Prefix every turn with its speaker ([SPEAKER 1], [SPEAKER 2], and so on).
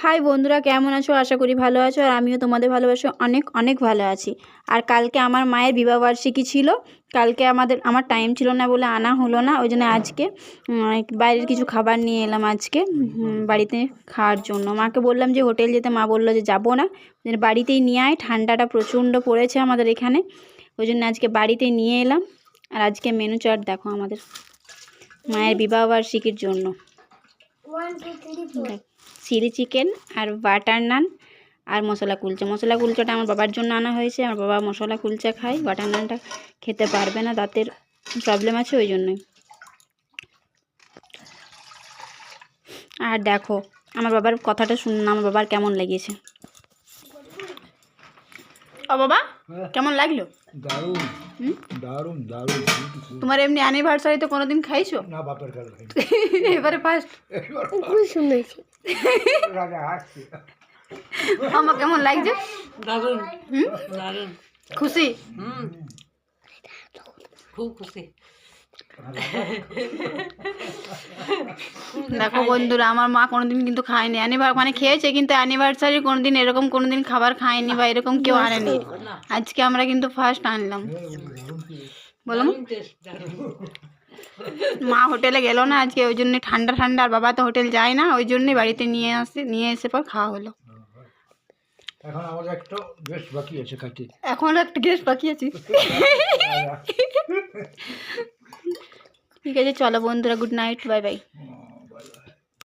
[SPEAKER 1] High বন্ধুরা, কেমন আছো? আশা করি ভালো আছো। আর আমিও তোমাদের ভালোবাসে অনেক অনেক ভালো আছি। আর কালকে আমার মায়ের বিবাহবার্ষিকী ছিল। কালকে আমার টাইম ছিল না বলে আনা হলো না, ওই জন্য আজকে বাইরের কিছু খাবার নিয়ে এলাম আজকে বাড়িতে খাওয়ার জন্য। মাকে বললাম যে হোটেল যেতে, মা বললো যে যাবো না, বাড়িতেই নিয়ে আয়, ঠান্ডাটা প্রচণ্ড পড়েছে আমাদের এখানে, ওই জন্য আজকে বাড়িতেই নিয়ে এলাম। আর আজকে মেনু চার্ট দেখো আমাদের মায়ের বিবাহবার্ষিকীর জন্য। চিলি চিকেন আর বাটার নান আর মশলা কুলচাটা আমার বাবার জন্য আনা হয়েছে। আমার বাবা মশলা কুলচা খায়, বাটার নানটা খেতে পারবে না, দাঁতের প্রবলেম আছে ওই জন্যই। আর দেখো আমার বাবার কথাটা শুনুন, আমার বাবার কেমন লেগেছে। ও বাবা, কেমন লাগলো?
[SPEAKER 2] দারুণ দারুণ দারুণ।
[SPEAKER 1] তোমার এমনি অ্যানিভার্সারিতে কোনোদিন খাইছো?
[SPEAKER 2] না, বাপের কাছে খাই।
[SPEAKER 1] এবারে ফার্স্ট।
[SPEAKER 3] খুব শুনেছি
[SPEAKER 2] রাজা হাসছে।
[SPEAKER 1] আমার কেমন লাগছে?
[SPEAKER 4] দারুণ দারুণ,
[SPEAKER 1] খুশি?
[SPEAKER 4] খুব খুশি।
[SPEAKER 1] দেখো বন্ধুরা, আমার মা কোনোদিন কিন্তু খায়নি মানে খেয়েছে, কিন্তু অ্যানিভার্সারি কোনোদিন এরকম কোনোদিন খাবার খায়নি বা এরকম কেউ আনেনি। আজকে আমরা কিন্তু ফার্স্ট আনলাম। বলো মা হোটেলে গেল না আজকে, ওই জন্য ঠান্ডা ঠান্ডা, আর বাবা তো হোটেল যায় না, ওই জন্যই বাড়িতে নিয়ে এসে পর খাওয়া হলো।
[SPEAKER 2] এখন আমাদের একটা বেশ বাকি আছে খাইতে।
[SPEAKER 1] এখন একটা গেস্ট বাকি আছে। ঠিক আছে, চলো বন্ধুরা, গুড নাইট, বাই বাই।